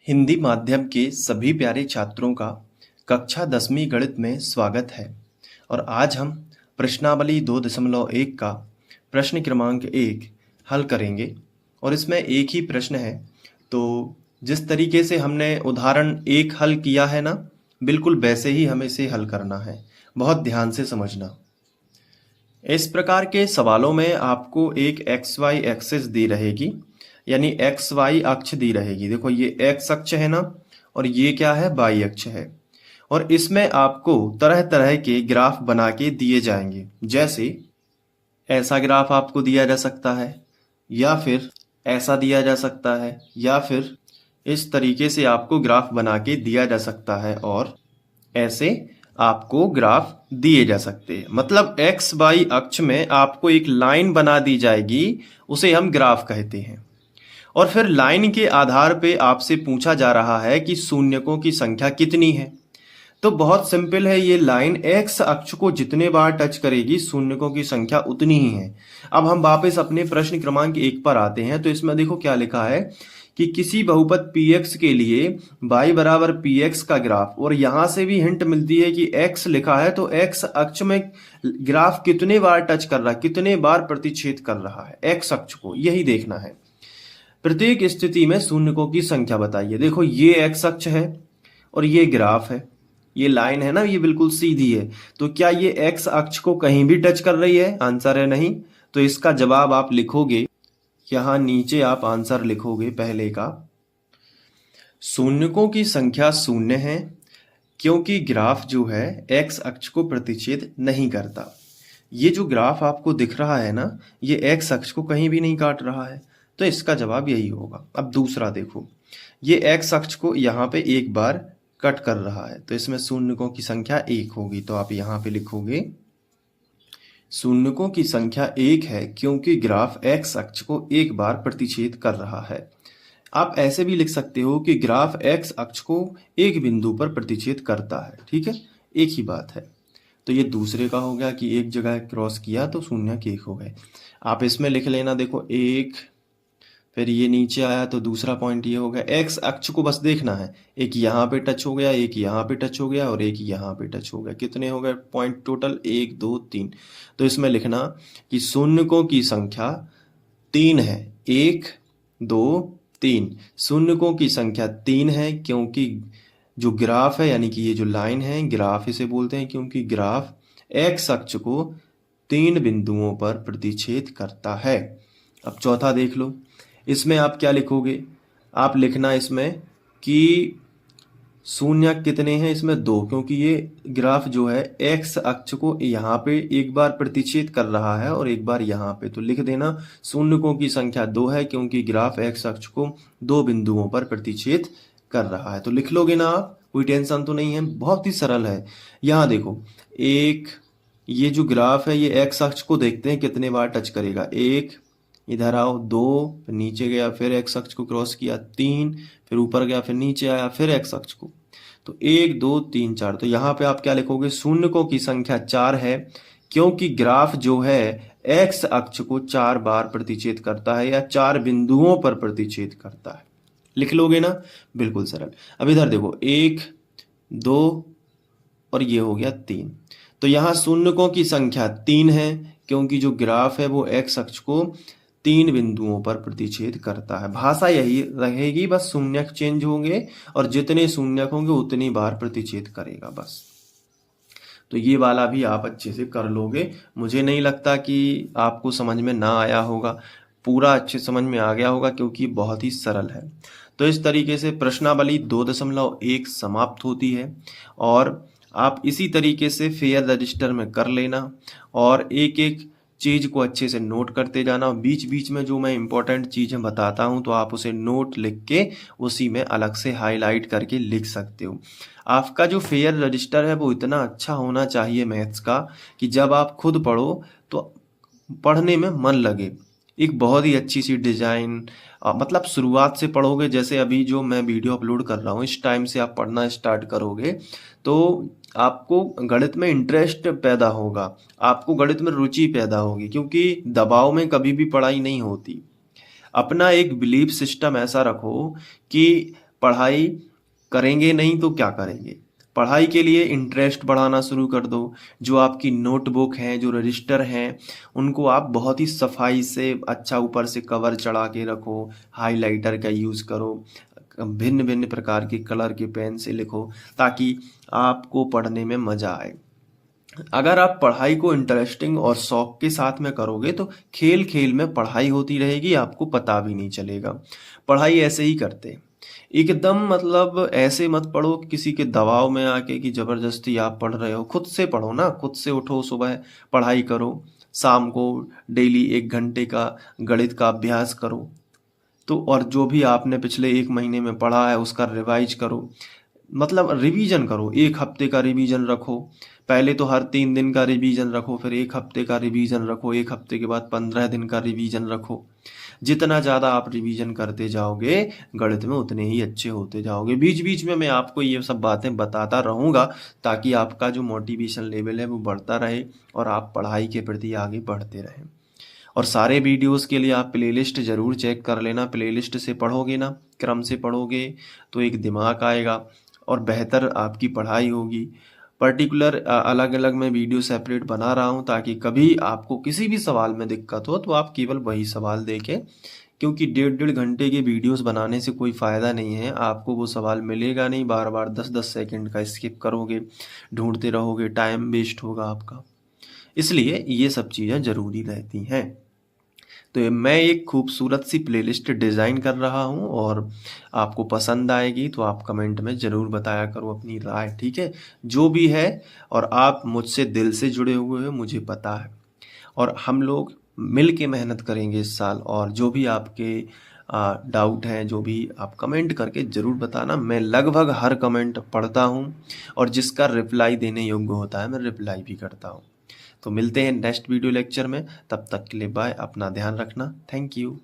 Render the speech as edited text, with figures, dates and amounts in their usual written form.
हिंदी माध्यम के सभी प्यारे छात्रों का कक्षा 10वीं गणित में स्वागत है और आज हम प्रश्नावली 2.1 का प्रश्न क्रमांक 1 हल करेंगे और इसमें एक ही प्रश्न है। तो जिस तरीके से हमने उदाहरण 1 हल किया है ना, बिल्कुल वैसे ही हमें इसे हल करना है। बहुत ध्यान से समझना। इस प्रकार के सवालों में आपको एक XY एक्सिस दी रहेगी, यानी XY अक्ष दी रहेगी। देखो ये X अक्ष है ना, और ये क्या है, Y अक्ष है। और इसमें आपको तरह तरह के ग्राफ बना के दिए जाएंगे। जैसे ऐसा ग्राफ आपको दिया जा सकता है, या फिर ऐसा दिया जा सकता है, या फिर इस तरीके से आपको ग्राफ बना के दिया जा सकता है, और ऐसे आपको ग्राफ दिए जा सकते हैं। मतलब एक्स वाई अक्ष में आपको एक लाइन बना दी जाएगी, उसे हम ग्राफ कहते हैं। और फिर लाइन के आधार पे आपसे पूछा जा रहा है कि शून्यकों की संख्या कितनी है। तो बहुत सिंपल है, ये लाइन एक्स अक्ष को जितने बार टच करेगी शून्यकों की संख्या उतनी ही है। अब हम वापस अपने प्रश्न क्रमांक 1 पर आते हैं। तो इसमें देखो क्या लिखा है कि किसी बहुपद px के लिए y बराबर px का ग्राफ, और यहां से भी हिंट मिलती है कि x लिखा है तो x अक्ष में ग्राफ कितने बार टच कर रहा है, कितने बार प्रतिच्छेद कर रहा है x अक्ष को, यही देखना है। प्रत्येक स्थिति में शून्यकों की संख्या बताइए। देखो ये x अक्ष है और ये ग्राफ है, ये लाइन है ना, ये बिल्कुल सीधी है। तो क्या ये x अक्ष को कहीं भी टच कर रही है? आंसर है नहीं। तो इसका जवाब आप लिखोगे यहां नीचे, आप आंसर लिखोगे पहले का, शून्यकों की संख्या शून्य है क्योंकि ग्राफ जो है x अक्ष को प्रतिच्छेद नहीं करता। ये जो ग्राफ आपको दिख रहा है ना, ये x अक्ष को कहीं भी नहीं काट रहा है, तो इसका जवाब यही होगा। अब दूसरा देखो, ये x अक्ष को यहाँ पे एक बार कट कर रहा है, तो इसमें शून्यकों की संख्या 1 होगी। तो आप यहाँ पे लिखोगे शून्यकों की संख्या 1 है क्योंकि ग्राफ x अक्ष को एक बार प्रतिच्छेद कर रहा है। आप ऐसे भी लिख सकते हो कि ग्राफ x अक्ष को एक बिंदु पर प्रतिच्छेद करता है। ठीक है, एक ही बात है। तो ये दूसरे का हो गया कि एक जगह क्रॉस किया तो शून्यक 1 हो गए। आप इसमें लिख लेना, देखो 1, फिर ये नीचे आया तो दूसरा पॉइंट ये हो गया। एक्स अक्ष को बस देखना है, एक यहाँ पे टच हो गया, एक यहाँ पे टच हो गया और एक यहाँ पे टच हो गया। कितने हो गए पॉइंट टोटल? 1 2 3। तो इसमें लिखना कि शून्यकों की संख्या 3 है। 1 2 3, शून्यकों की संख्या 3 है क्योंकि जो ग्राफ है, यानी कि ये जो लाइन है, ग्राफ इसे बोलते हैं क्योंकि ग्राफ एक्स अक्ष को 3 बिंदुओं पर प्रतिच्छेद करता है। अब चौथा देख लो, इसमें आप क्या लिखोगे? आप लिखना इसमें कि शून्यक कितने हैं, इसमें 2, क्योंकि ये ग्राफ जो है एक्स अक्ष को यहाँ पे एक बार प्रतिच्छेद कर रहा है और एक बार यहाँ पे। तो लिख देना शून्यकों की संख्या 2 है क्योंकि ग्राफ एक्स अक्ष को 2 बिंदुओं पर प्रतिच्छेद कर रहा है। तो लिख लोगे ना आप, कोई टेंशन तो नहीं है, बहुत ही सरल है। यहाँ देखो, एक ये जो ग्राफ है ये एक्स अक्ष को देखते हैं कितने बार टच करेगा। 1, इधर आओ 2, फिर नीचे गया, फिर एक्स अक्ष को क्रॉस किया 3, फिर ऊपर गया, फिर नीचे आया, फिर एक्स अक्ष को। तो 1 2 3 4। तो यहाँ पे आप क्या लिखोगे? शून्यकों की संख्या 4 है क्योंकि ग्राफ जो है एक्स अक्ष को 4 बार प्रतिच्छेद करता है या 4 बिंदुओं पर प्रतिच्छेद करता है। लिख लोगे ना, बिल्कुल सरल। अब इधर देखो 1 2 और ये हो गया 3। तो यहाँ शून्यकों की संख्या 3 है क्योंकि जो ग्राफ है वो एक्स अक्ष को 3 बिंदुओं पर प्रतिच्छेद करता है। भाषा यही रहेगी, बस शून्यक चेंज होंगे और जितने शून्यक होंगे उतनी बार प्रतिच्छेद करेगा बस। तो ये वाला भी आप अच्छे से कर लोगे। मुझे नहीं लगता कि आपको समझ में ना आया होगा, पूरा अच्छे समझ में आ गया होगा क्योंकि बहुत ही सरल है। तो इस तरीके से प्रश्नावली 2.1 समाप्त होती है और आप इसी तरीके से फेयर रजिस्टर में कर लेना और एक एक चीज को अच्छे से नोट करते जाना। बीच बीच में जो मैं इंपॉर्टेंट चीजें बताता हूं तो आप उसे नोट लिख के उसी में अलग से हाईलाइट करके लिख सकते हो। आपका जो फेयर रजिस्टर है वो इतना अच्छा होना चाहिए मैथ्स का कि जब आप खुद पढ़ो तो पढ़ने में मन लगे। एक बहुत ही अच्छी सी डिजाइन, मतलब शुरुआत से पढ़ोगे, जैसे अभी जो मैं वीडियो अपलोड कर रहा हूँ इस टाइम से आप पढ़ना स्टार्ट करोगे तो आपको गणित में इंटरेस्ट पैदा होगा, आपको गणित में रुचि पैदा होगी, क्योंकि दबाव में कभी भी पढ़ाई नहीं होती। अपना एक बिलीफ सिस्टम ऐसा रखो कि पढ़ाई करेंगे नहीं तो क्या करेंगे? पढ़ाई के लिए इंटरेस्ट बढ़ाना शुरू कर दो। जो आपकी नोटबुक हैं, जो रजिस्टर हैं, उनको आप बहुत ही सफाई से अच्छा ऊपर से कवर चढ़ा के रखो, हाइलाइटर का यूज़ करो, भिन्न-भिन्न प्रकार के कलर के पेन से लिखो ताकि आपको पढ़ने में मज़ा आए। अगर आप पढ़ाई को इंटरेस्टिंग और शौक के साथ में करोगे तो खेल-खेल में पढ़ाई होती रहेगी, आपको पता भी नहीं चलेगा। पढ़ाई ऐसे ही करते हैं। एकदम मतलब ऐसे मत पढ़ो कि किसी के दबाव में आके कि ज़बरदस्ती आप पढ़ रहे हो। खुद से पढ़ो ना, खुद से उठो, सुबह पढ़ाई करो, शाम को डेली 1 घंटे का गणित का अभ्यास करो। तो और जो भी आपने पिछले 1 महीने में पढ़ा है उसका रिवाइज करो। मतलब रिवीजन करो, 1 हफ्ते का रिवीजन रखो। पहले तो हर 3 दिन का रिवीजन रखो, फिर 1 हफ्ते का रिवीजन रखो, 1 हफ्ते के बाद 15 दिन का रिवीजन रखो। जितना ज़्यादा आप रिवीजन करते जाओगे, गणित में उतने ही अच्छे होते जाओगे। बीच-बीच में मैं आपको ये सब बातें बताता रहूँगा ताकि आपका जो मोटिवेशन लेवल है वो बढ़ता रहे और आप पढ़ाई के प्रति आगे बढ़ते रहें। और सारे वीडियोज़ के लिए आप प्लेलिस्ट ज़रूर चेक कर लेना। प्लेलिस्ट से पढ़ोगे ना, क्रम से पढ़ोगे तो एक दिमाग आएगा और बेहतर आपकी पढ़ाई होगी। पर्टिकुलर अलग-अलग मैं वीडियो सेपरेट बना रहा हूँ ताकि कभी आपको किसी भी सवाल में दिक्कत हो तो आप केवल वही सवाल देखें, क्योंकि डेढ़-डेढ़ घंटे के वीडियोज़ बनाने से कोई फ़ायदा नहीं है। आपको वो सवाल मिलेगा नहीं, बार-बार 10-10 सेकंड का स्किप करोगे, ढूँढते रहोगे, टाइम वेस्ट होगा आपका। इसलिए ये सब चीज़ें ज़रूरी रहती हैं। तो मैं एक खूबसूरत सी प्लेलिस्ट डिज़ाइन कर रहा हूँ और आपको पसंद आएगी तो आप कमेंट में ज़रूर बताया करो अपनी राय, ठीक है? जो भी है, और आप मुझसे दिल से जुड़े हुए हो मुझे पता है, और हम लोग मिल के मेहनत करेंगे इस साल। और जो भी आपके डाउट हैं, जो भी आप कमेंट करके ज़रूर बताना। मैं लगभग हर कमेंट पढ़ता हूँ और जिसका रिप्लाई देने योग्य होता है मैं रिप्लाई भी करता हूँ। तो मिलते हैं नेक्स्ट वीडियो लेक्चर में, तब तक के लिए बाय। अपना ध्यान रखना। Thank you.